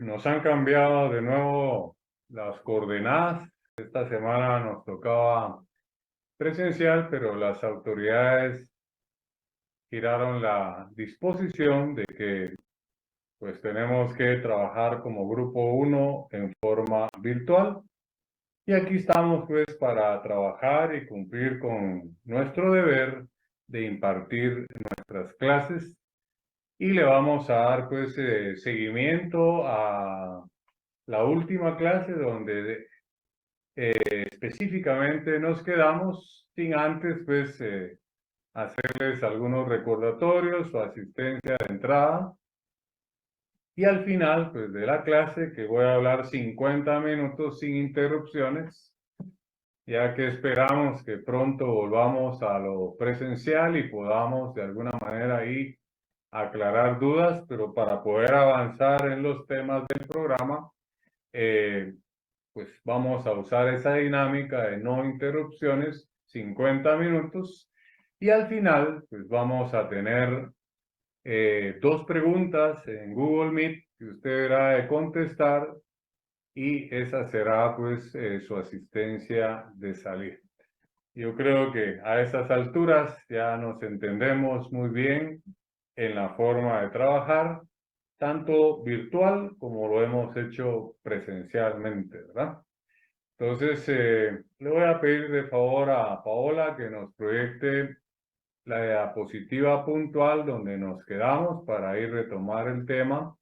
Nos han cambiado de nuevo las coordenadas. Esta semana nos tocaba presencial, pero las autoridades giraron la disposición de que pues tenemos que trabajar como grupo uno en forma virtual. Y aquí estamos pues para trabajar y cumplir con nuestro deber de impartir nuestras clases y le vamos a dar pues seguimiento a la última clase donde específicamente nos quedamos sin antes pues hacerles algunos recordatorios o asistencia de entrada. Y al final pues de la clase, que voy a hablar 50 minutos sin interrupciones, ya que esperamos que pronto volvamos a lo presencial y podamos de alguna manera ahí aclarar dudas, pero para poder avanzar en los temas del programa, pues vamos a usar esa dinámica de no interrupciones, 50 minutos, y al final, pues vamos a tener dos preguntas en Google Meet que usted deberá de contestar y esa será pues su asistencia de salida. Yo creo que a esas alturas ya nos entendemos muy bien en la forma de trabajar, tanto virtual como lo hemos hecho presencialmente, ¿verdad? Entonces, le voy a pedir de favor a Paola que nos proyecte la diapositiva puntual donde nos quedamos para ir retomar el tema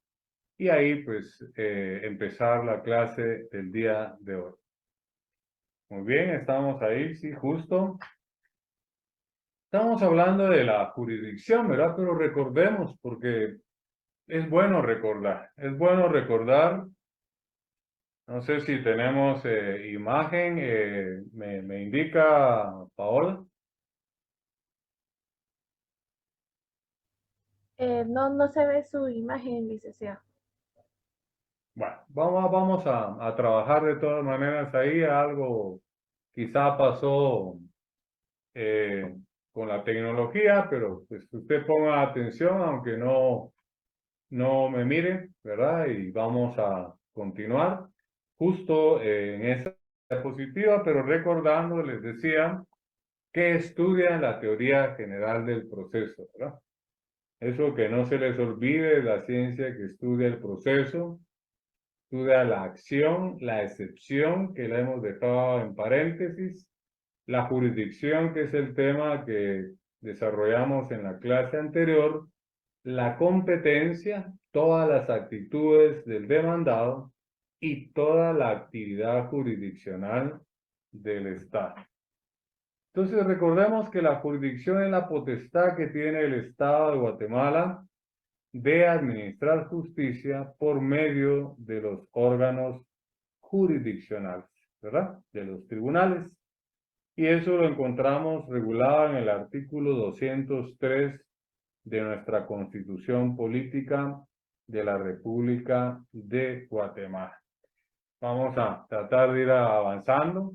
y ahí pues empezar la clase del día de hoy. Muy bien, estamos ahí, sí, justo. Estamos hablando de la jurisdicción, ¿verdad? Pero recordemos, porque es bueno recordar. No sé si tenemos imagen, me indica Paola. No, no se ve su imagen, licenciado. Bueno, vamos a trabajar de todas maneras ahí. Algo quizá pasó eh, con la tecnología, pero pues usted ponga atención, aunque no me mire, ¿verdad? Y vamos a continuar justo en esa diapositiva, pero recordando, les decía, que estudian la teoría general del proceso, ¿verdad? Eso que no se les olvide, la ciencia que estudia el proceso, estudia la acción, la excepción, que la hemos dejado en paréntesis, la jurisdicción, que es el tema que desarrollamos en la clase anterior, la competencia, todas las actitudes del demandado y toda la actividad jurisdiccional del Estado. Entonces recordemos que la jurisdicción es la potestad que tiene el Estado de Guatemala de administrar justicia por medio de los órganos jurisdiccionales, ¿verdad? De los tribunales. Y eso lo encontramos regulado en el artículo 203 de nuestra Constitución Política de la República de Guatemala. Vamos a tratar de ir avanzando.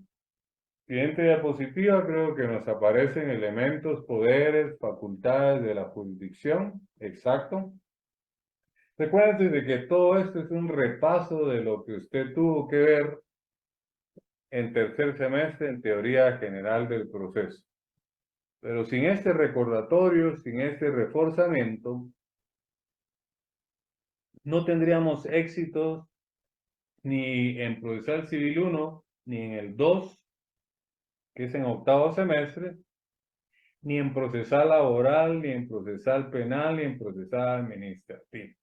Siguiente diapositiva, creo que nos aparecen elementos, poderes, facultades de la jurisdicción. Exacto. Recuerden de que todo esto es un repaso de lo que usted tuvo que ver en tercer semestre en teoría general del proceso. Pero sin este recordatorio, sin este reforzamiento, no tendríamos éxitos ni en procesal civil 1, ni en el 2, que es en octavo semestre, ni en procesal laboral, ni en procesal penal, ni en procesal administrativo.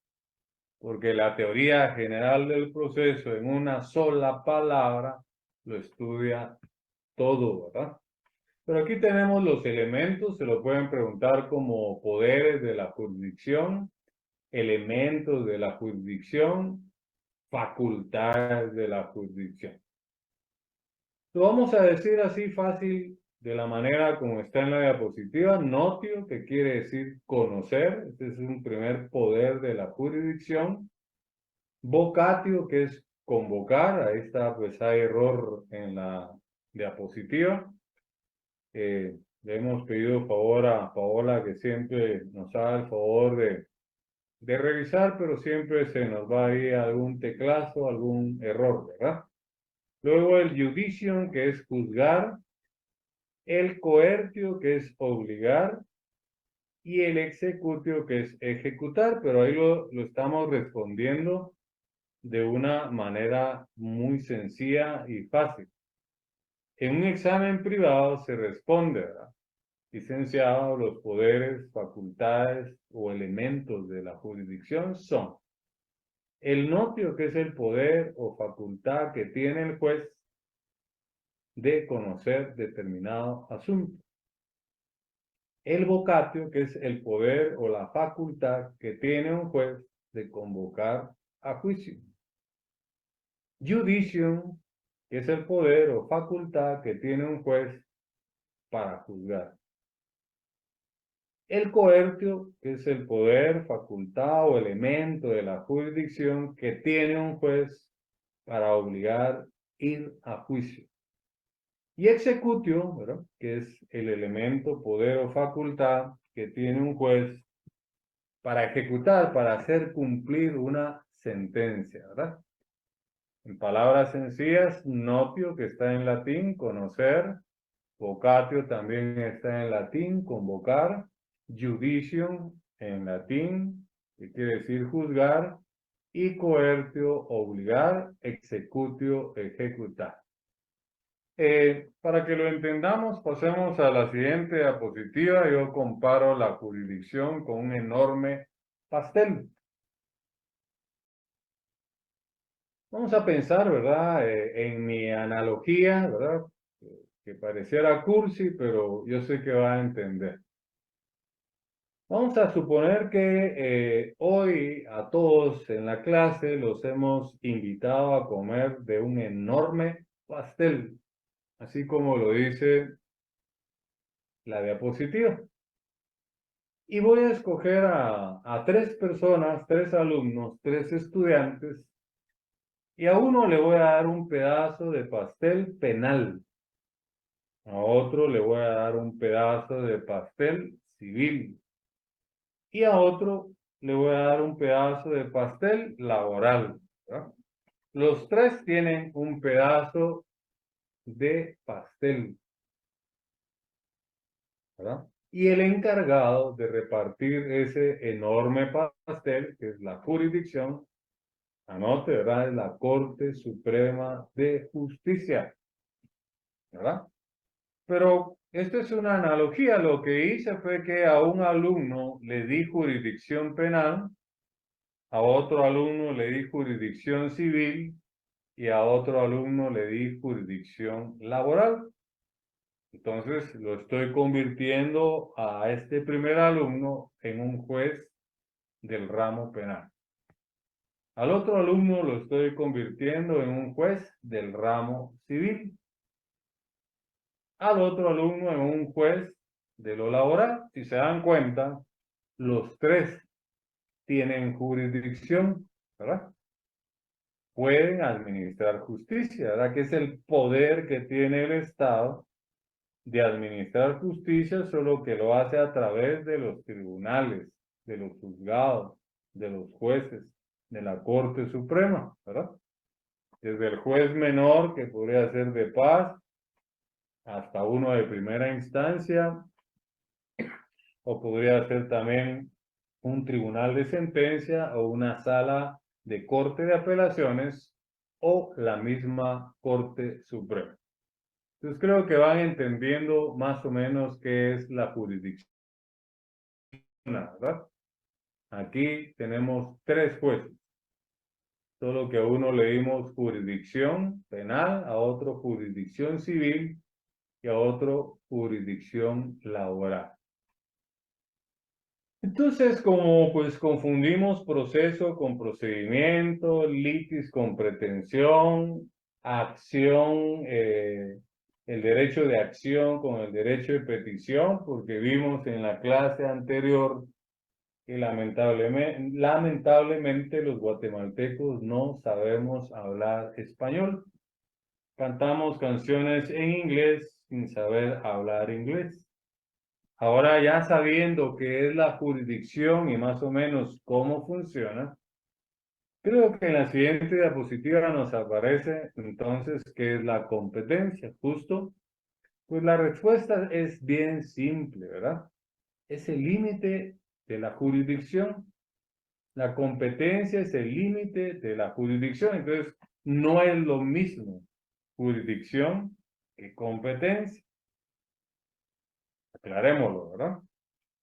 Porque la teoría general del proceso en una sola palabra lo estudia todo, ¿verdad? Pero aquí tenemos los elementos, se lo pueden preguntar como poderes de la jurisdicción, elementos de la jurisdicción, facultades de la jurisdicción. Lo vamos a decir así fácil, de la manera como está en la diapositiva. Notio, que quiere decir conocer, este es un primer poder de la jurisdicción. Vocatio, que es convocar, ahí está, pues hay error en la diapositiva. Le hemos pedido favor a Paola que siempre nos haga el favor de de revisar, pero siempre se nos va a ir algún teclazo, algún error, ¿verdad? Luego el judicium, que es juzgar, el coertio, que es obligar, y el executio, que es ejecutar, pero ahí lo estamos respondiendo de una manera muy sencilla y fácil. En un examen privado se responde, ¿verdad? Licenciado, los poderes, facultades o elementos de la jurisdicción son el notio, que es el poder o facultad que tiene el juez de conocer determinado asunto. El vocatio, que es el poder o la facultad que tiene un juez de convocar a juicio. Judicium, que es el poder o facultad que tiene un juez para juzgar. El coertio, que es el poder, facultad o elemento de la jurisdicción que tiene un juez para obligar a ir a juicio. Y executio, ¿verdad? Que es el elemento, poder o facultad que tiene un juez para ejecutar, para hacer cumplir una sentencia, ¿verdad? En palabras sencillas, notio, que está en latín, conocer, vocatio también está en latín, convocar, judicium en latín, que quiere decir juzgar, y coertio, obligar, executio, ejecutar. Para que lo entendamos, pasemos a la siguiente diapositiva. Yo comparo la jurisdicción con un enorme pastel. Vamos a pensar, ¿verdad? En mi analogía, ¿verdad? Que pareciera cursi, pero yo sé que va a entender. Vamos a suponer que hoy a todos en la clase los hemos invitado a comer de un enorme pastel, así como lo dice la diapositiva. Y voy a escoger a tres personas, tres alumnos, tres estudiantes, y a uno le voy a dar un pedazo de pastel penal, a otro le voy a dar un pedazo de pastel civil, y a otro le voy a dar un pedazo de pastel laboral, ¿verdad? Los tres tienen un pedazo de pastel, ¿verdad? Y el encargado de repartir ese enorme pastel, que es la jurisdicción, anote, ¿verdad? Es la Corte Suprema de Justicia, ¿verdad? Pero esto es una analogía. Lo que hice fue que a un alumno le di jurisdicción penal, a otro alumno le di jurisdicción civil y a otro alumno le di jurisdicción laboral. Entonces lo estoy convirtiendo a este primer alumno en un juez del ramo penal. Al otro alumno lo estoy convirtiendo en un juez del ramo civil. Al otro alumno en un juez de lo laboral. Si se dan cuenta, los tres tienen jurisdicción, ¿verdad? Pueden administrar justicia, ¿verdad? Que es el poder que tiene el Estado de administrar justicia, solo que lo hace a través de los tribunales, de los juzgados, de los jueces, de la Corte Suprema, ¿verdad? Desde el juez menor, que podría ser de paz, hasta uno de primera instancia, o podría ser también un tribunal de sentencia o una sala de corte de apelaciones o la misma Corte Suprema. Entonces creo que van entendiendo más o menos qué es la jurisdicción, ¿verdad? Aquí tenemos tres jueces, solo que a uno le dimos jurisdicción penal, a otro jurisdicción civil y a otro jurisdicción laboral. Entonces, como pues confundimos proceso con procedimiento, litis con pretensión, acción, el derecho de acción con el derecho de petición, porque vimos en la clase anterior que lamentablemente los guatemaltecos no sabemos hablar español. Cantamos canciones en inglés sin saber hablar inglés. Ahora ya sabiendo qué es la jurisdicción y más o menos cómo funciona, creo que en la siguiente diapositiva nos aparece entonces qué es la competencia. Justo, pues la respuesta es bien simple, ¿verdad? Es el límite de la jurisdicción. La competencia es el límite de la jurisdicción. Entonces, no es lo mismo jurisdicción que competencia. Aclarémoslo, ¿verdad?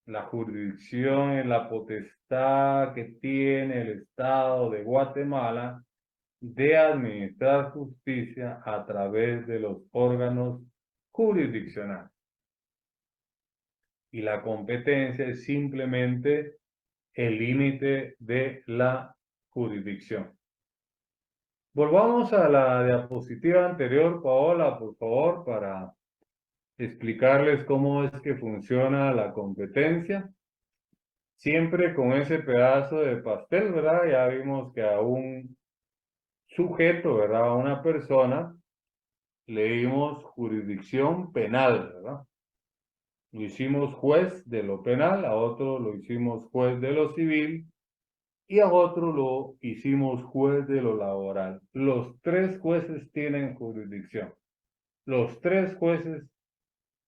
La jurisdicción es la potestad que tiene el Estado de Guatemala de administrar justicia a través de los órganos jurisdiccionales. Y la competencia es simplemente el límite de la jurisdicción. Volvamos a la diapositiva anterior, Paola, por favor, para explicarles cómo es que funciona la competencia. Siempre con ese pedazo de pastel, ¿verdad? Ya vimos que a un sujeto, ¿verdad? A una persona le dimos jurisdicción penal, ¿verdad? Lo hicimos juez de lo penal, a otro lo hicimos juez de lo civil y a otro lo hicimos juez de lo laboral. Los tres jueces tienen jurisdicción. Los tres jueces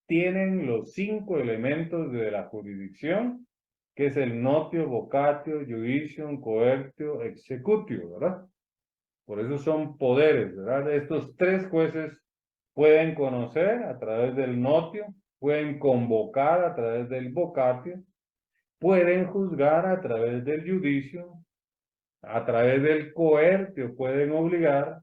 tienen los 5 elementos de la jurisdicción, que es el notio, vocatio, judicium, coertio, executio, ¿verdad? Por eso son poderes, ¿verdad? Estos tres jueces pueden conocer a través del notio, pueden convocar a través del vocatio, pueden juzgar a través del judicio, a través del coertio pueden obligar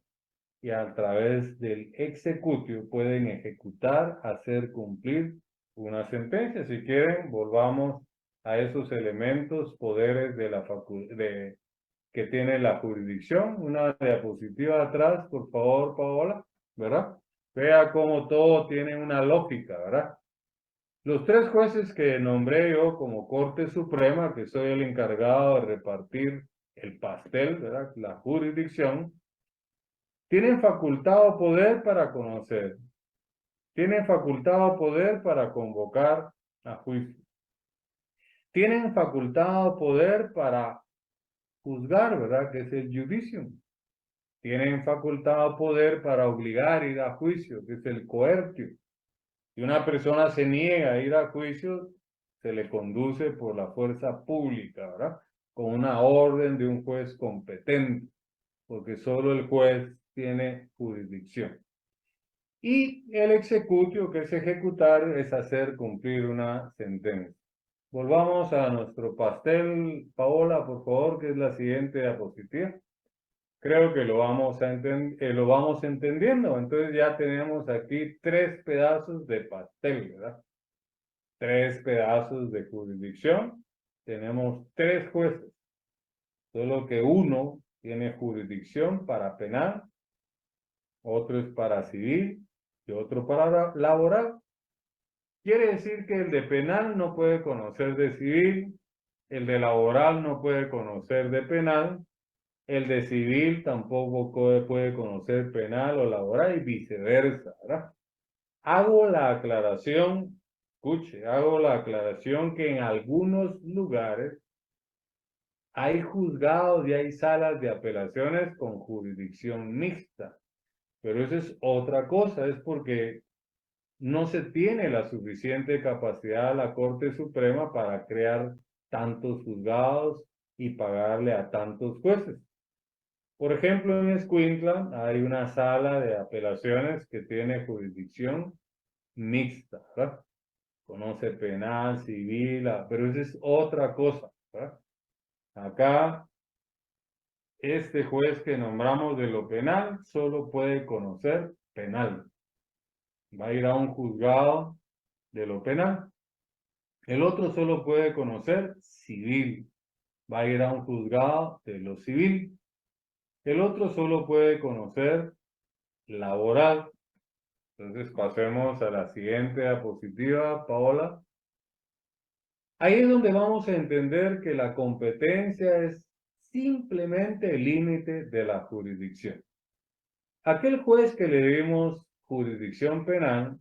y a través del executio pueden ejecutar, hacer cumplir una sentencia. Si quieren, volvamos a esos elementos, poderes de la que tiene la jurisdicción. Una diapositiva atrás, por favor, Paola, ¿verdad? Vea cómo todo tiene una lógica, ¿verdad? Los tres jueces que nombré yo como Corte Suprema, que soy el encargado de repartir el pastel, ¿verdad? La jurisdicción, tienen facultad o poder para conocer, tienen facultad o poder para convocar a juicio, tienen facultad o poder para juzgar, ¿verdad? Que es el judicio. Tienen facultad o poder para obligar a ir a juicio, que es el coertio. Si una persona se niega a ir a juicio, se le conduce por la fuerza pública, ¿verdad? Con una orden de un juez competente, porque solo el juez tiene jurisdicción. Y el executio, que es ejecutar, es hacer cumplir una sentencia. Volvamos a nuestro pastel, Paola, por favor, que es la siguiente diapositiva. Creo que lo vamos entendiendo. Entonces ya tenemos aquí 3 pedazos de pastel, ¿verdad? 3 pedazos de jurisdicción. Tenemos 3 jueces. Solo que uno tiene jurisdicción para penal, otro es para civil y otro para laboral. Quiere decir que el de penal no puede conocer de civil, el de laboral no puede conocer de penal, el de civil tampoco puede conocer penal o laboral y viceversa, ¿verdad? Hago la aclaración, escuche, hago la aclaración que en algunos lugares hay juzgados y hay salas de apelaciones con jurisdicción mixta, pero eso es otra cosa, es porque no se tiene la suficiente capacidad de la Corte Suprema para crear tantos juzgados y pagarle a tantos jueces. Por ejemplo, en Escuintla hay una sala de apelaciones que tiene jurisdicción mixta, ¿verdad? Conoce penal, civil, pero esa es otra cosa, ¿verdad? Acá, este juez que nombramos de lo penal solo puede conocer penal. Va a ir a un juzgado de lo penal. El otro solo puede conocer civil. Va a ir a un juzgado de lo civil. El otro solo puede conocer laboral. Entonces pasemos a la siguiente diapositiva, Paola. Ahí es donde vamos a entender que la competencia es simplemente el límite de la jurisdicción. Aquel juez que le dimos jurisdicción penal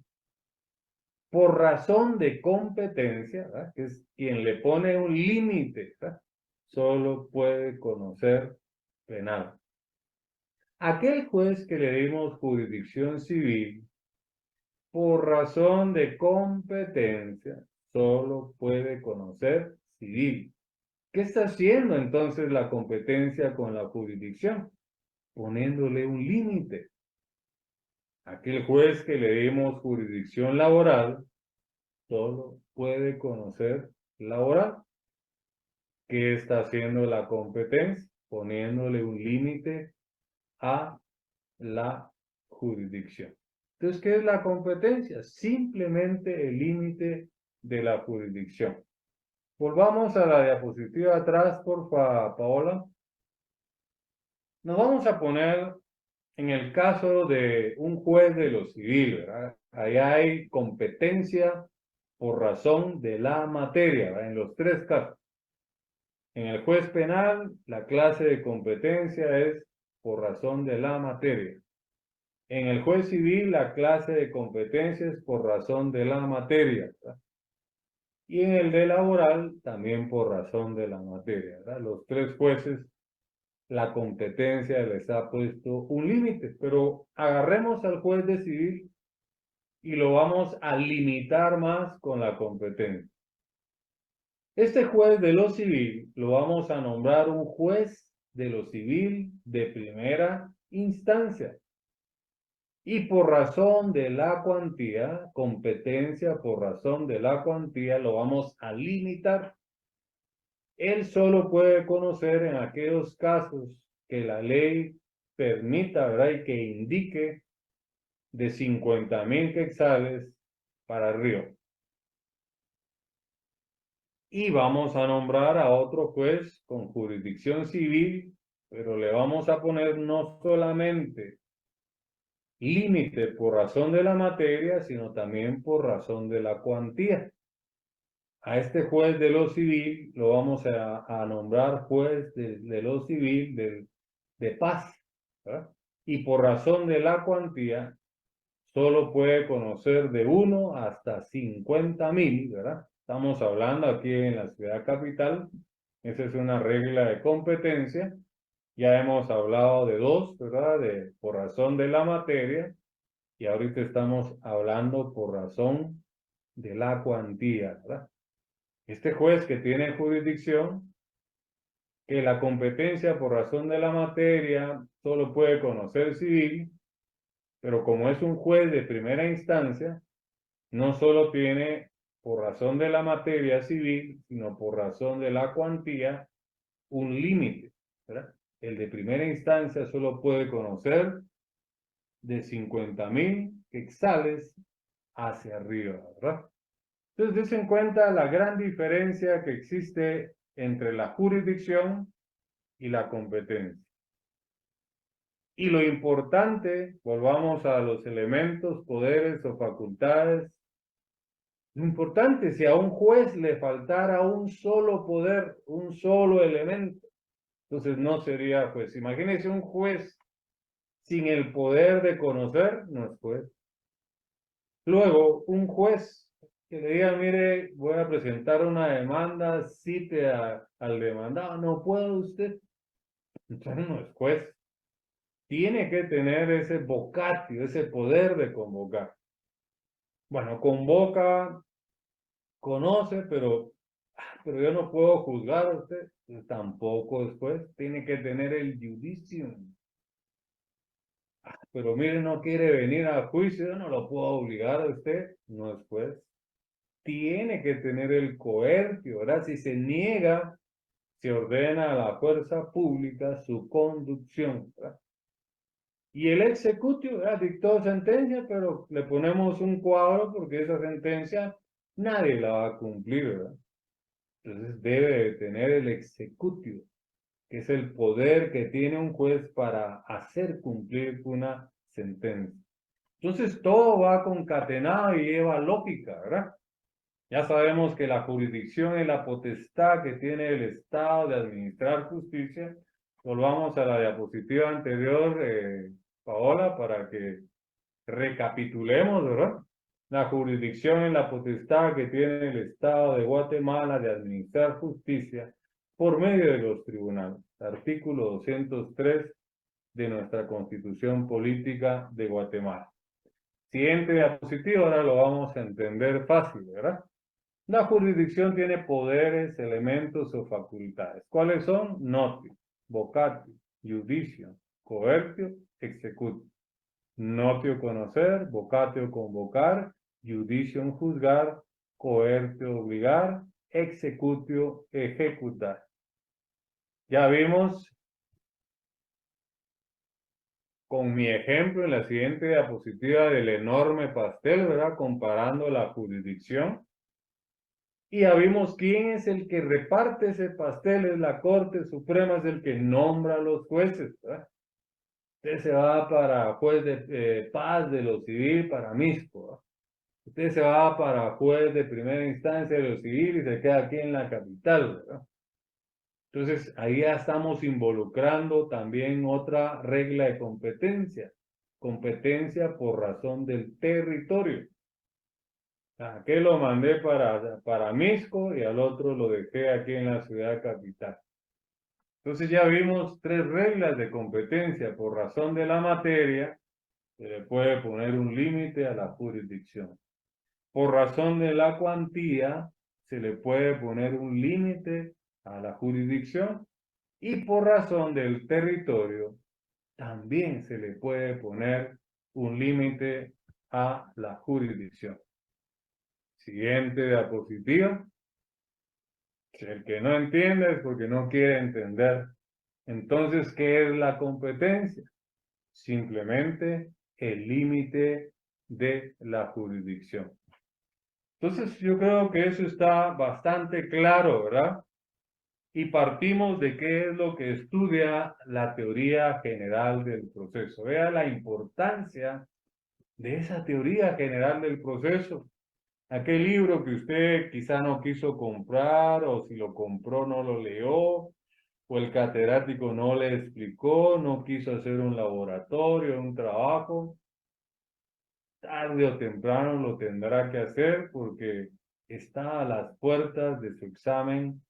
por razón de competencia, ¿verdad?, que es quien le pone un límite, ¿verdad?, solo puede conocer penal. Aquel juez que le dimos jurisdicción civil, por razón de competencia, solo puede conocer civil. ¿Qué está haciendo entonces la competencia con la jurisdicción? Poniéndole un límite. Aquel juez que le dimos jurisdicción laboral, solo puede conocer laboral. ¿Qué está haciendo la competencia? Poniéndole un límite a la jurisdicción. Entonces, ¿qué es la competencia? Simplemente el límite de la jurisdicción. Volvamos a la diapositiva atrás, porfa, Paola. Nos vamos a poner en el caso de un juez de lo civil, ¿verdad? Ahí hay competencia por razón de la materia, ¿verdad?, en los tres casos. En el juez penal, la clase de competencia es por razón de la materia. En el juez civil, la clase de competencia es por razón de la materia, ¿verdad? Y en el de laboral, también por razón de la materia, ¿verdad? Los tres jueces, la competencia les ha puesto un límite, pero agarremos al juez de civil y lo vamos a limitar más con la competencia. Este juez de lo civil lo vamos a nombrar un juez de lo civil de primera instancia. Y por razón de la cuantía, competencia por razón de la cuantía, lo vamos a limitar. Él solo puede conocer en aquellos casos que la ley permita, ¿verdad?, y que indique de 50,000 quetzales para arriba. Y vamos a nombrar a otro juez con jurisdicción civil, pero le vamos a poner no solamente límite por razón de la materia, sino también por razón de la cuantía. A este juez de lo civil lo vamos a nombrar juez de lo civil de paz, ¿verdad? Y por razón de la cuantía, solo puede conocer de 1 hasta 50,000, ¿verdad? Estamos hablando aquí en la ciudad capital. Esa es una regla de competencia. Ya hemos hablado de 2, ¿verdad? Por razón de la materia. Y ahorita estamos hablando por razón de la cuantía, ¿verdad? Este juez que tiene jurisdicción, que la competencia por razón de la materia solo puede conocer civil, pero como es un juez de primera instancia, no solo tiene por razón de la materia civil, sino por razón de la cuantía un límite, ¿verdad? El de primera instancia solo puede conocer de 50,000 quetzales hacia arriba, ¿verdad? Entonces, des en cuenta la gran diferencia que existe entre la jurisdicción y la competencia. Y lo importante, volvamos a los elementos, poderes o facultades. Lo importante, si a un juez le faltara un solo poder, un solo elemento, entonces no sería juez. Imagínense un juez sin el poder de conocer, no es juez. Luego, un juez que le diga, mire, voy a presentar una demanda, cite al demandado, no puede usted. Entonces no es juez. Tiene que tener ese vocatio, ese poder de convocar. Bueno, convoca, conoce, pero yo no puedo juzgar a usted. Tampoco es juez. Tiene que tener el judicium. Pero mire, no quiere venir a juicio, yo no lo puedo obligar a usted. No es juez. Tiene que tener el coercio, ¿verdad? Si se niega, se ordena a la fuerza pública su conducción, ¿verdad? Y el executio, ¿verdad?, dictó sentencia, pero le ponemos un cuadro porque esa sentencia nadie la va a cumplir, ¿verdad? Entonces debe de tener el executio, que es el poder que tiene un juez para hacer cumplir una sentencia. Entonces todo va concatenado y lleva lógica, ¿verdad? Ya sabemos que la jurisdicción es la potestad que tiene el Estado de administrar justicia. Volvamos a la diapositiva anterior, Paola, para que recapitulemos, ¿verdad? La jurisdicción es la potestad que tiene el Estado de Guatemala de administrar justicia por medio de los tribunales. Artículo 203 de nuestra Constitución Política de Guatemala. Siguiente diapositiva, ahora lo vamos a entender fácil, ¿verdad? La jurisdicción tiene poderes, elementos o facultades. ¿Cuáles son? Notio, vocatio, judicio, coertio, executio. Notio conocer, vocatio convocar, judicio juzgar, coertio obligar, executio ejecutar. Ya vimos con mi ejemplo en la siguiente diapositiva del enorme pastel, ¿verdad? Comparando la jurisdicción. Y ya vimos quién es el que reparte ese pastel, es la Corte Suprema, es el que nombra a los jueces, ¿verdad? Usted se va para juez de paz de lo civil, para Misco, ¿verdad? Usted se va para juez de primera instancia de lo civil y se queda aquí en la capital, ¿verdad? Entonces, ahí ya estamos involucrando también otra regla de competencia. Competencia por razón del territorio. Aquel lo mandé para Misco y al otro lo dejé aquí en la ciudad capital. Entonces ya vimos tres reglas de competencia. Por razón de la materia, se le puede poner un límite a la jurisdicción. Por razón de la cuantía, se le puede poner un límite a la jurisdicción. Y por razón del territorio, también se le puede poner un límite a la jurisdicción. Siguiente diapositiva. El que no entiende es porque no quiere entender. Entonces, ¿qué es la competencia? Simplemente el límite de la jurisdicción. Entonces, yo creo que eso está bastante claro, ¿verdad? Y partimos de qué es lo que estudia la teoría general del proceso. Vea la importancia de esa teoría general del proceso. Aquel libro que usted quizá no quiso comprar o si lo compró no lo leyó o el catedrático no le explicó, no quiso hacer un laboratorio, un trabajo, tarde o temprano lo tendrá que hacer porque está a las puertas de su examen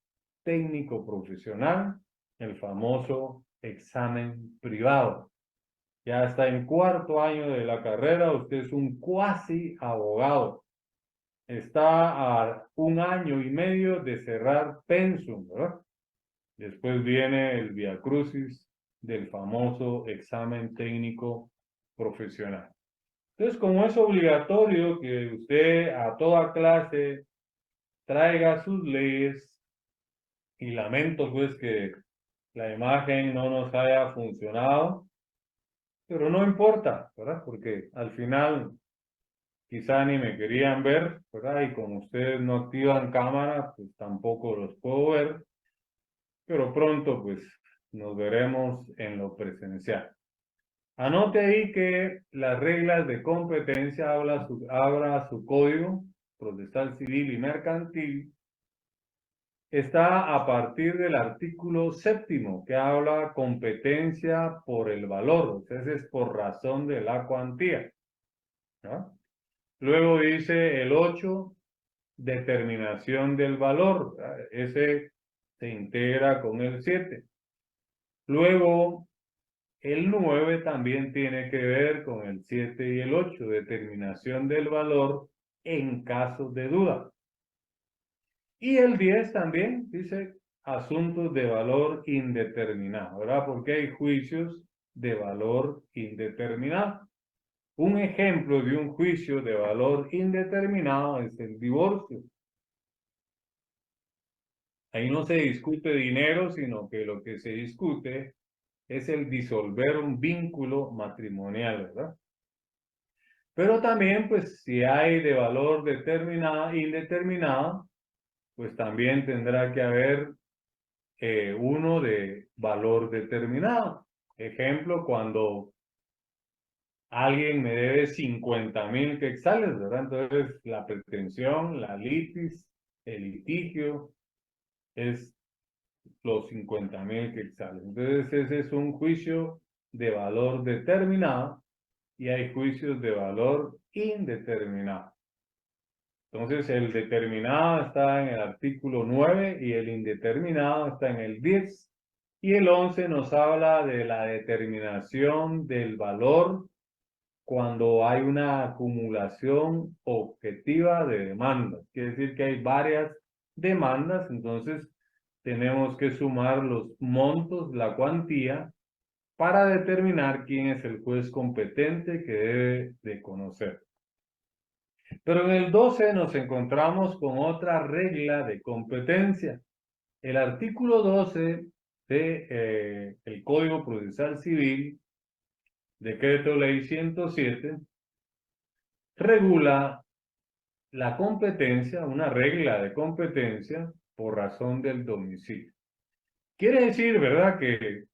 técnico profesional, el famoso examen privado. Ya está en cuarto año de la carrera, usted es un cuasi abogado. Está a un año y medio de cerrar pensum, ¿verdad? Después viene el viacrucis del famoso examen técnico profesional. Entonces, como es obligatorio que usted a toda clase traiga sus leyes, y lamento pues que la imagen no nos haya funcionado, pero no importa, ¿verdad? Porque al final quizá ni me querían ver, ¿verdad? Y como ustedes no activan cámara, pues tampoco los puedo ver, pero pronto pues nos veremos en lo presencial. Anote ahí que las reglas de competencia habla su código procesal civil y mercantil. Está a partir del artículo 7º que habla competencia por el valor, o sea, ese es por razón de la cuantía, ¿no? Luego dice el 8, determinación del valor, ¿verdad? Ese se integra con el 7. Luego el 9 también tiene que ver con el 7 y el 8, determinación del valor en caso de duda. Y el 10 también dice asuntos de valor indeterminado, ¿verdad? Porque hay juicios de valor indeterminado. Un ejemplo de un juicio de valor indeterminado es el divorcio. Ahí no se discute dinero, sino que lo que se discute es el disolver un vínculo matrimonial, ¿verdad? Pero también, pues, si hay de valor determinado, indeterminado, pues también tendrá que haber uno de valor determinado. Ejemplo, cuando alguien me debe 50,000 quetzales, ¿verdad? Entonces, la pretensión, la litis, el litigio, es los 50,000 quetzales. Entonces, ese es un juicio de valor determinado y hay juicios de valor indeterminado. Entonces, el determinado está en el artículo 9 y el indeterminado está en el 10. Y el 11 nos habla de la determinación del valor cuando hay una acumulación objetiva de demandas. Quiere decir que hay varias demandas, entonces tenemos que sumar los montos, la cuantía, para determinar quién es el juez competente que debe de conocer. Pero en el 12 nos encontramos con otra regla de competencia. El artículo 12 de el Código Procesal Civil, Decreto Ley 107, regula la competencia, una regla de competencia por razón del domicilio. Quiere decir, ¿verdad?, que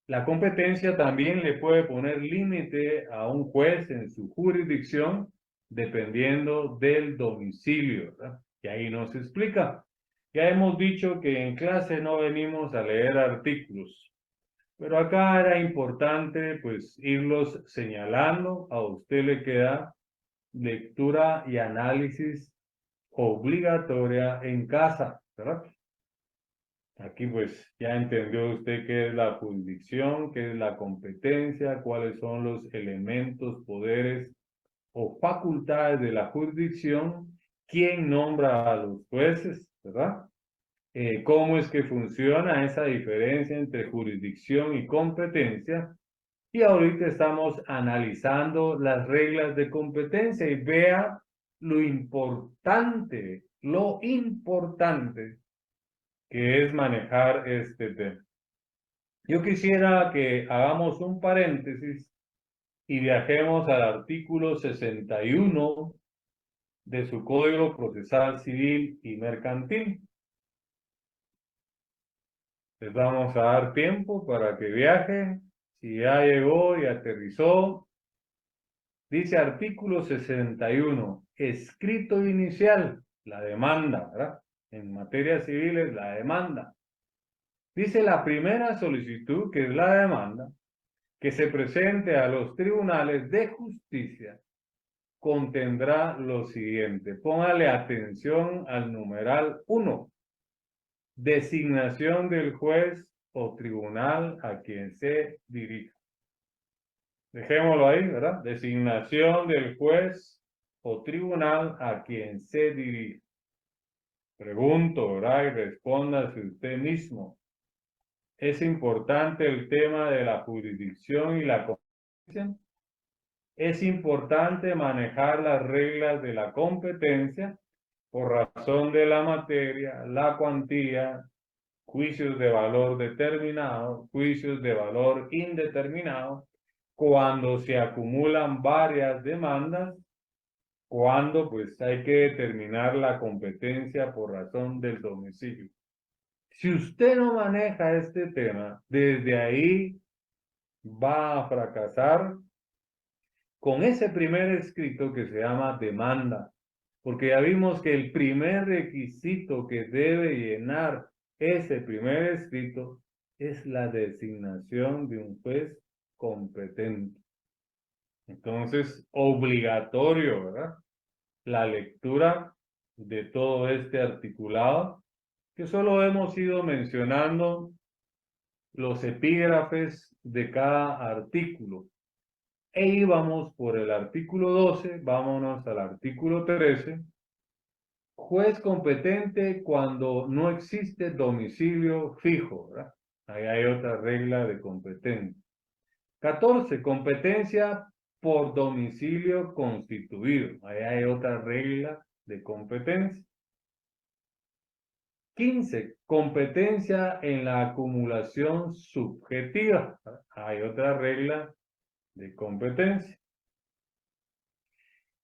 la competencia también le puede poner límite a un juez en su jurisdicción dependiendo del domicilio, ¿verdad? Y ahí nos explica. Ya hemos dicho que en clase no venimos a leer artículos, pero acá era importante pues irlos señalando. A usted le queda lectura y análisis obligatoria en casa, ¿verdad? Aquí pues ya entendió usted qué es la jurisdicción, qué es la competencia, cuáles son los elementos, poderes o facultades de la jurisdicción, quién nombra a los jueces, ¿verdad? Cómo es que funciona esa diferencia entre jurisdicción y competencia. Y ahorita estamos analizando las reglas de competencia y vea lo importante que es manejar este tema. Yo quisiera que hagamos un paréntesis y viajemos al artículo 61 de su Código Procesal Civil y Mercantil. Les vamos a dar tiempo para que viajen. Si ya llegó y aterrizó, dice artículo 61, escrito inicial, la demanda, ¿verdad? En materia civil es la demanda. Dice la primera solicitud, que es la demanda, que se presente a los tribunales de justicia, contendrá lo siguiente. Póngale atención al numeral 1. Designación del juez o tribunal a quien se dirija. Dejémoslo ahí, ¿verdad? Designación del juez o tribunal a quien se dirija. Pregunto, ¿verdad? Y respóndase usted mismo. Es importante el tema de la jurisdicción y la competencia. Es importante manejar las reglas de la competencia por razón de la materia, la cuantía, juicios de valor determinado, juicios de valor indeterminado, cuando se acumulan varias demandas, cuando pues hay que determinar la competencia por razón del domicilio. Si usted no maneja este tema, desde ahí va a fracasar con ese primer escrito que se llama demanda, porque ya vimos que el primer requisito que debe llenar ese primer escrito es la designación de un juez competente. Entonces, obligatorio, ¿verdad? La lectura de todo este articulado, que solo hemos ido mencionando los epígrafes de cada artículo. E íbamos por el artículo 12, vámonos al artículo 13. Juez competente cuando no existe domicilio fijo, ¿verdad? Ahí hay otra regla de competencia. 14. Competencia por domicilio constituido. Ahí hay otra regla de competencia. 15. Competencia en la acumulación subjetiva. Hay otra regla de competencia.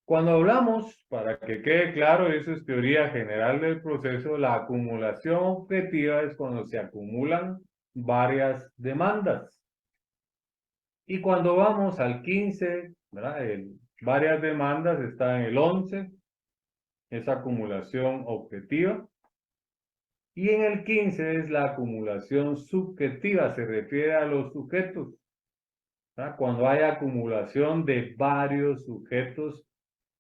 Cuando hablamos, para que quede claro, eso es teoría general del proceso, la acumulación objetiva es cuando se acumulan varias demandas. Y cuando vamos al 15, ¿verdad? Varias demandas está en el 11, es acumulación objetiva. Y en el 15 es la acumulación subjetiva, se refiere a los sujetos, ¿verdad? Cuando hay acumulación de varios sujetos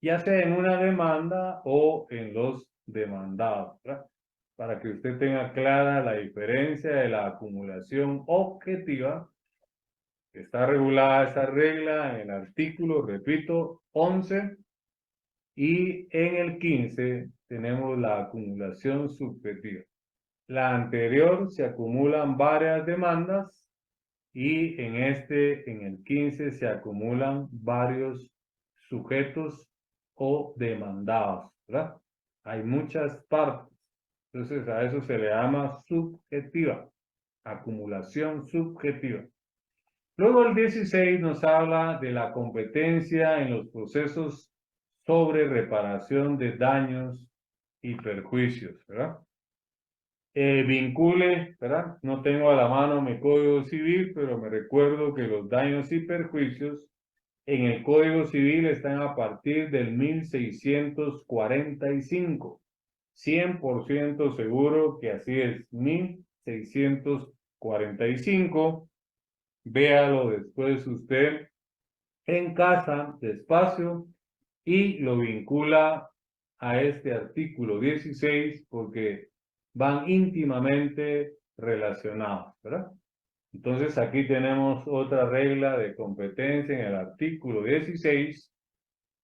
ya sea en una demanda o en los demandados, ¿verdad? Para que usted tenga clara la diferencia de la acumulación objetiva. Está regulada esa regla en el artículo, repito, 11, y en el 15 tenemos la acumulación subjetiva. La anterior se acumulan varias demandas y en el 15, se acumulan varios sujetos o demandados, ¿verdad? Hay muchas partes. Entonces a eso se le llama subjetiva, acumulación subjetiva. Luego el 16 nos habla de la competencia en los procesos sobre reparación de daños y perjuicios, ¿verdad? Vincule, ¿verdad? No tengo a la mano mi Código Civil, pero me recuerdo que los daños y perjuicios en el Código Civil están a partir del 1645. 100% seguro que así es, 1645. Véalo después usted en casa, despacio, y lo vincula a este artículo 16 porque van íntimamente relacionados, ¿verdad? Entonces aquí tenemos otra regla de competencia en el artículo 16,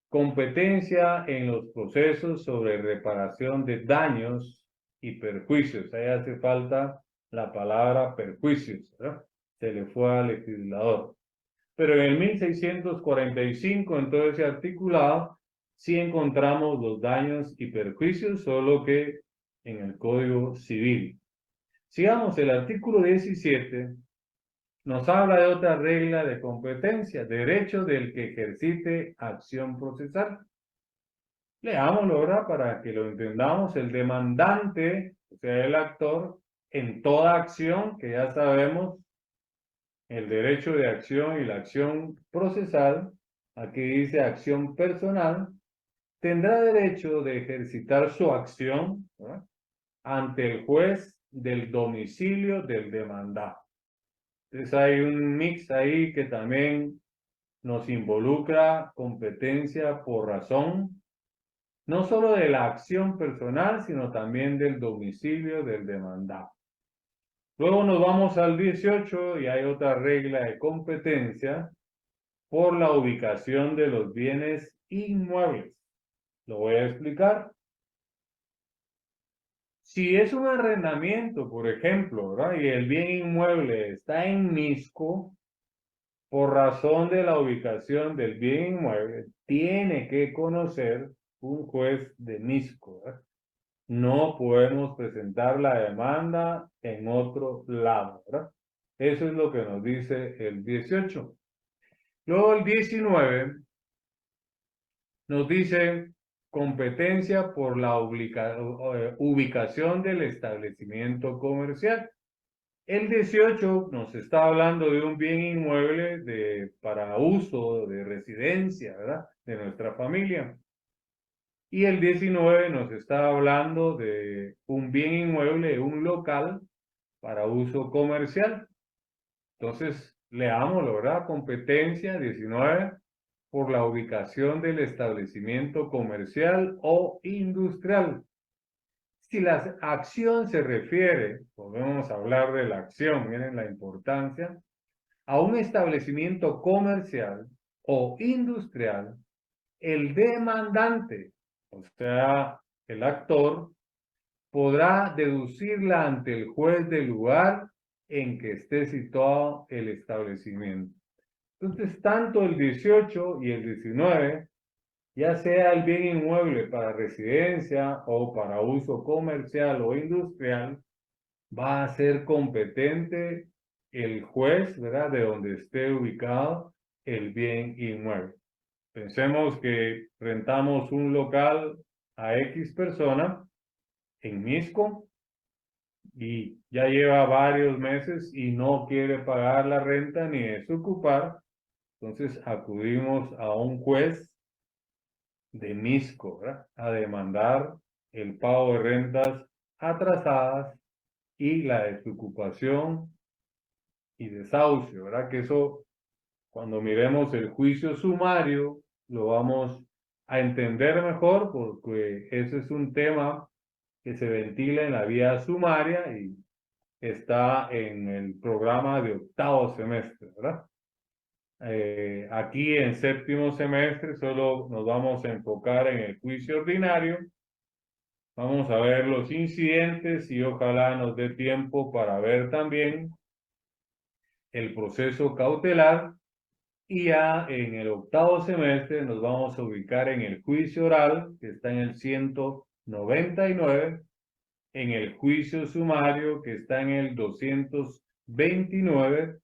competencia en los procesos sobre reparación de daños y perjuicios. Ahí hace falta la palabra perjuicios, ¿verdad? Se le fue al legislador. Pero en el 1645, en todo ese articulado, sí encontramos los daños y perjuicios, solo que en el Código Civil. Sigamos, el artículo 17 nos habla de otra regla de competencia, derecho del que ejercite acción procesal. Leámoslo, ¿verdad? Para que lo entendamos. El demandante, o sea, el actor, en toda acción, que ya sabemos, el derecho de acción y la acción procesal, aquí dice acción personal, tendrá derecho de ejercitar su acción, ¿verdad?, ante el juez del domicilio del demandado. Entonces hay un mix ahí que también nos involucra competencia por razón, no solo de la acción personal, sino también del domicilio del demandado. Luego nos vamos al 18 y hay otra regla de competencia por la ubicación de los bienes inmuebles. Lo voy a explicar. Si es un arrendamiento, por ejemplo, ¿verdad?, y el bien inmueble está en Misco, por razón de la ubicación del bien inmueble, tiene que conocer un juez de Misco, ¿verdad? No podemos presentar la demanda en otro lado, ¿verdad? Eso es lo que nos dice el 18. Luego el 19 nos dice competencia por la ubicación del establecimiento comercial. El 18 nos está hablando de un bien inmueble para uso de residencia, ¿verdad?, de nuestra familia. Y el 19 nos está hablando de un bien inmueble, un local para uso comercial. Entonces, leámoslo, ¿verdad? Competencia 19 por la ubicación del establecimiento comercial o industrial. Si la acción se refiere, volvemos a hablar de la acción, miren la importancia, a un establecimiento comercial o industrial, el demandante, o sea, el actor, podrá deducirla ante el juez del lugar en que esté situado el establecimiento. Entonces, tanto el 18 y el 19, ya sea el bien inmueble para residencia o para uso comercial o industrial, va a ser competente el juez, ¿verdad?, de donde esté ubicado el bien inmueble. Pensemos que rentamos un local a X persona en Misco y ya lleva varios meses y no quiere pagar la renta ni desocupar. Entonces acudimos a un juez de Misco, ¿verdad?, a demandar el pago de rentas atrasadas y la desocupación y desahucio, ¿verdad? Que eso, cuando miremos el juicio sumario, lo vamos a entender mejor, porque ese es un tema que se ventila en la vía sumaria y está en el programa de octavo semestre, ¿verdad? Aquí en séptimo semestre solo nos vamos a enfocar en el juicio ordinario. Vamos a ver los incidentes y ojalá nos dé tiempo para ver también el proceso cautelar. Y ya en el octavo semestre nos vamos a ubicar en el juicio oral, que está en el 199, en el juicio sumario, que está en el 229,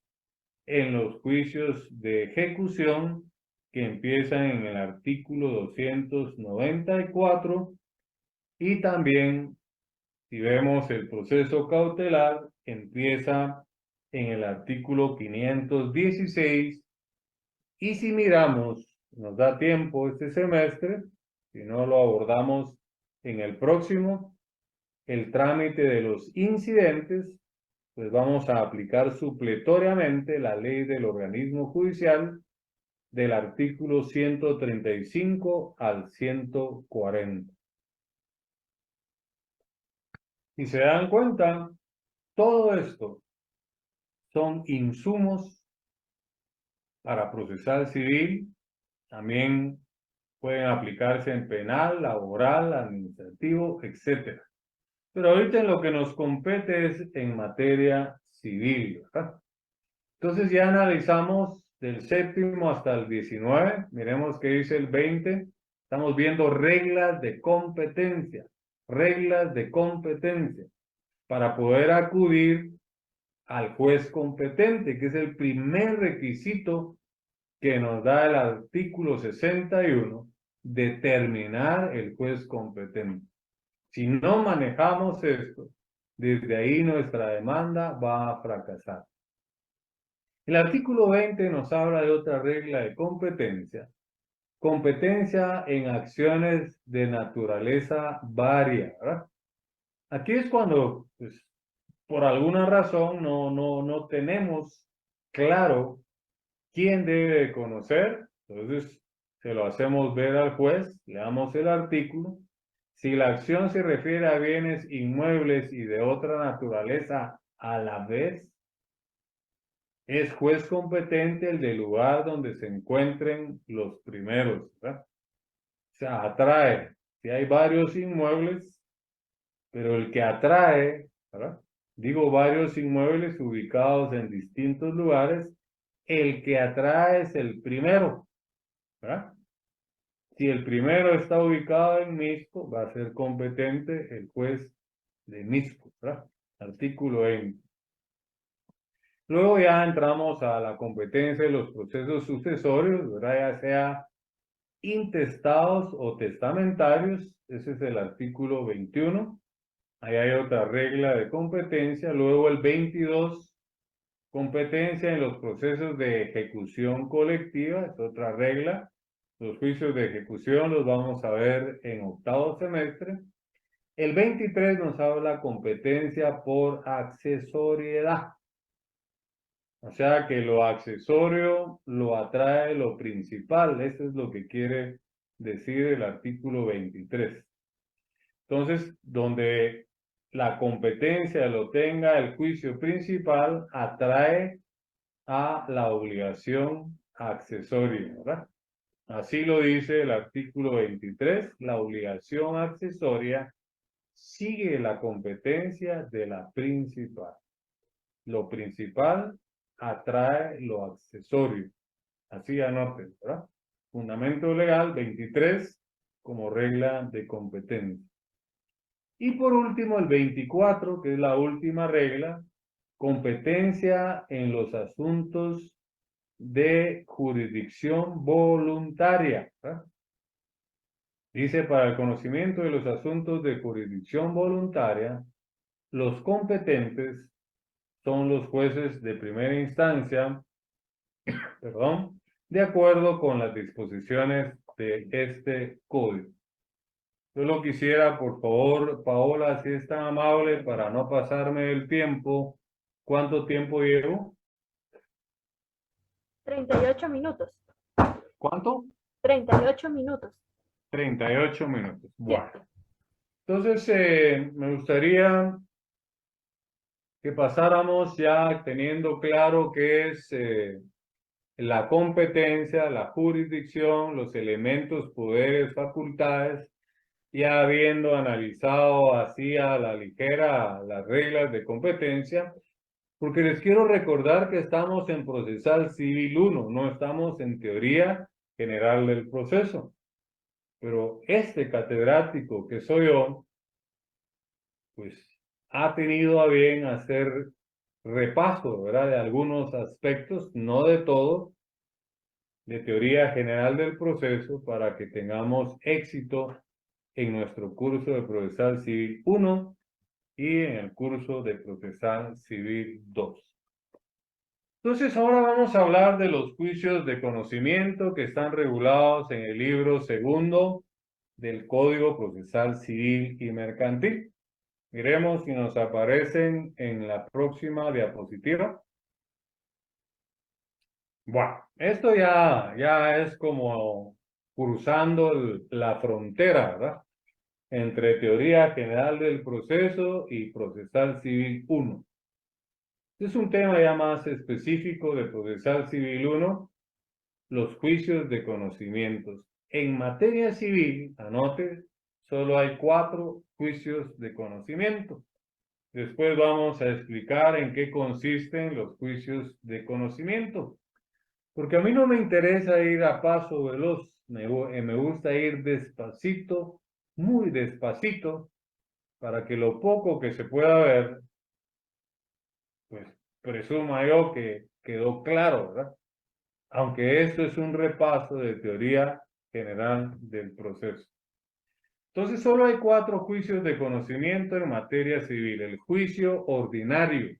en los juicios de ejecución, que empiezan en el artículo 294, y también, si vemos el proceso cautelar, empieza en el artículo 516, y si miramos, nos da tiempo este semestre, si no lo abordamos en el próximo, el trámite de los incidentes, pues vamos a aplicar supletoriamente la ley del organismo judicial del artículo 135 al 140. Si se dan cuenta, todo esto son insumos para procesal civil, también pueden aplicarse en penal, laboral, administrativo, etc. Pero ahorita en lo que nos compete es en materia civil, ¿verdad? Entonces ya analizamos del séptimo hasta el 19, miremos qué dice el 20, estamos viendo reglas de competencia para poder acudir al juez competente, que es el primer requisito que nos da el artículo 61, determinar el juez competente. Si no manejamos esto, desde ahí nuestra demanda va a fracasar. El artículo 20 nos habla de otra regla de competencia. Competencia en acciones de naturaleza varia, ¿verdad? Aquí es cuando, pues, por alguna razón no tenemos claro quién debe de conocer. Entonces, se lo hacemos ver al juez, leamos el artículo. Si la acción se refiere a bienes inmuebles y de otra naturaleza a la vez, es juez competente el del lugar donde se encuentren los primeros, ¿verdad? O sea, atrae. Si hay varios inmuebles, pero el que atrae, ¿verdad? Digo varios inmuebles ubicados en distintos lugares, el que atrae es el primero, ¿verdad? Si el primero está ubicado en Misco, va a ser competente el juez de Misco, ¿verdad? Artículo 20. Luego ya entramos a la competencia de los procesos sucesorios, ¿verdad? Ya sea intestados o testamentarios, ese es el artículo 21. Ahí hay otra regla de competencia. Luego el 22, competencia en los procesos de ejecución colectiva, es otra regla. Los juicios de ejecución los vamos a ver en octavo semestre. El 23 nos habla competencia por accesoriedad. O sea que lo accesorio lo atrae lo principal. Eso es lo que quiere decir el artículo 23. Entonces, donde la competencia lo tenga el juicio principal, atrae a la obligación accesoria, ¿verdad? Así lo dice el artículo 23, la obligación accesoria sigue la competencia de la principal. Lo principal atrae lo accesorio. Así anoten, ¿verdad? Fundamento legal 23 como regla de competencia. Y por último, el 24, que es la última regla, competencia en los asuntos de jurisdicción voluntaria, ¿verdad? Dice, para el conocimiento de los asuntos de jurisdicción voluntaria, los competentes son los jueces de primera instancia, perdón, de acuerdo con las disposiciones de este código. Yo lo quisiera, por favor, Paola, si es tan amable, para no pasarme el tiempo. ¿Cuánto tiempo llevo? 38 minutos. ¿Cuánto? 38 minutos. 38 minutos. Sí. Bueno, entonces me gustaría que pasáramos ya teniendo claro qué es la competencia, la jurisdicción, los elementos, poderes, facultades, ya habiendo analizado así a la ligera las reglas de competencia, porque les quiero recordar que estamos en procesal civil 1, no estamos en teoría general del proceso. Pero este catedrático que soy yo, pues ha tenido a bien hacer repaso, ¿verdad? De algunos aspectos, no de todo, de teoría general del proceso para que tengamos éxito en nuestro curso de procesal civil 1 y en el curso de procesal civil 2. Entonces ahora vamos a hablar de los juicios de conocimiento que están regulados en el libro segundo del Código Procesal Civil y Mercantil. Miremos si nos aparecen en la próxima diapositiva. Bueno, esto ya es como cruzando la frontera, ¿verdad? Entre teoría general del proceso y procesal civil 1. Es un tema ya más específico de procesal civil 1, los juicios de conocimientos. En materia civil, anote, solo hay 4 juicios de conocimiento. Después vamos a explicar en qué consisten los juicios de conocimiento. Porque a mí no me interesa ir a paso veloz, me gusta ir despacito, muy despacito, para que lo poco que se pueda ver, pues presuma yo que quedó claro, ¿verdad? Aunque esto es un repaso de teoría general del proceso. Entonces solo hay 4 juicios de conocimiento en materia civil. El juicio ordinario,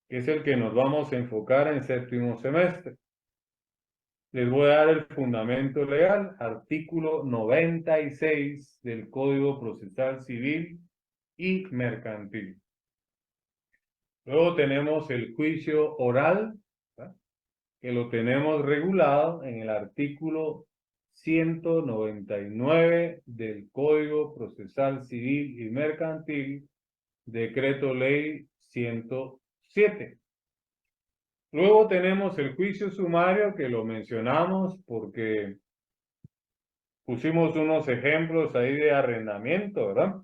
que es el que nos vamos a enfocar en séptimo semestre. Les voy a dar el fundamento legal, artículo 96 del Código Procesal Civil y Mercantil. Luego tenemos el juicio oral, ¿verdad?, que lo tenemos regulado en el artículo 199 del Código Procesal Civil y Mercantil, Decreto Ley 107. Luego tenemos el juicio sumario, que lo mencionamos porque pusimos unos ejemplos ahí de arrendamiento, ¿verdad?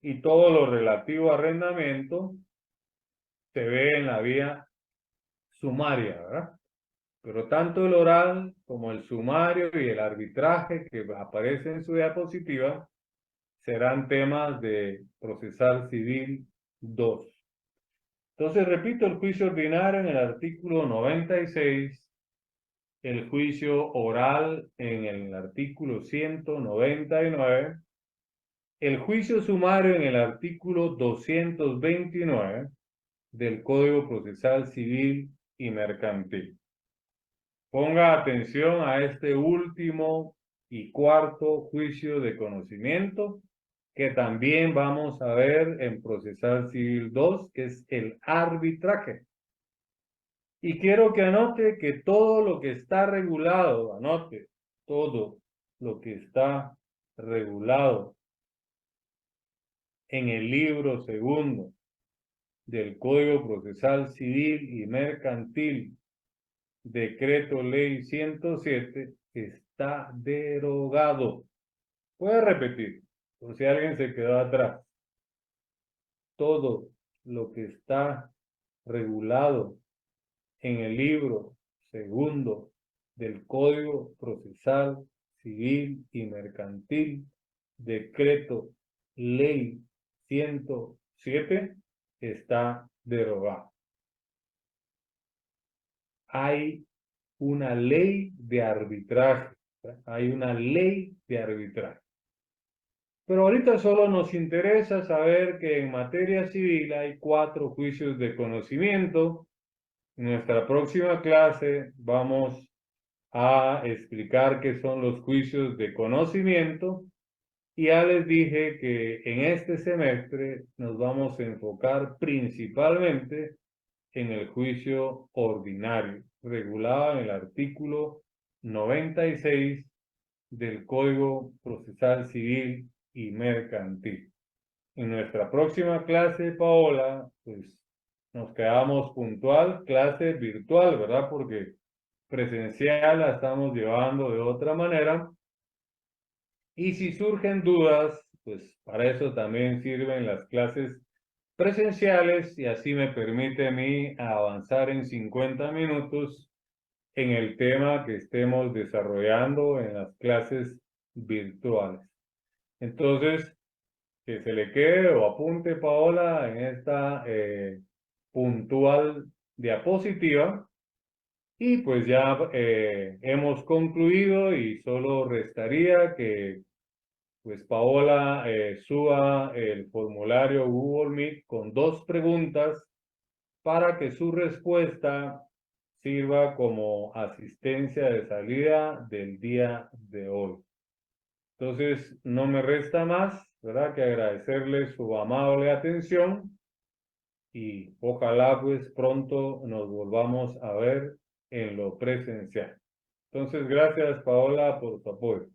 Y todo lo relativo a arrendamiento se ve en la vía sumaria, ¿verdad? Pero tanto el oral como el sumario y el arbitraje que aparece en su diapositiva serán temas de procesal civil 2. Entonces, repito, el juicio ordinario en el artículo 96, el juicio oral en el artículo 199, el juicio sumario en el artículo 229 del Código Procesal Civil y Mercantil. Ponga atención a este último y cuarto juicio de conocimiento que también vamos a ver en Procesal Civil 2, que es el arbitraje. Y quiero que anote que todo lo que está regulado, anote, todo lo que está regulado en el libro segundo del Código Procesal Civil y Mercantil, Decreto Ley 107, está derogado. Voy a repetir, por si alguien se quedó atrás. Todo lo que está regulado en el libro segundo del Código Procesal Civil y Mercantil, Decreto Ley 107, está derogado. Hay una ley de arbitraje, ¿verdad? Hay una ley de arbitraje. Pero ahorita solo nos interesa saber que en materia civil hay 4 juicios de conocimiento. En nuestra próxima clase vamos a explicar qué son los juicios de conocimiento. Y ya les dije que en este semestre nos vamos a enfocar principalmente en el juicio ordinario, regulado en el artículo 96 del Código Procesal Civil y Mercantil. En nuestra próxima clase, Paola, pues nos quedamos puntual, clase virtual, ¿verdad? Porque presencial la estamos llevando de otra manera. Y si surgen dudas, pues para eso también sirven las clases presenciales y así me permite a mí avanzar en 50 minutos en el tema que estemos desarrollando en las clases virtuales. Entonces, que se le quede o apunte, Paola, en esta puntual diapositiva. Y pues ya hemos concluido y solo restaría que pues Paola suba el formulario Google Meet con 2 preguntas para que su respuesta sirva como asistencia de salida del día de hoy. Entonces, no me resta más, ¿verdad?, que agradecerle su amable atención y ojalá pues pronto nos volvamos a ver en lo presencial. Entonces, gracias Paola por tu apoyo.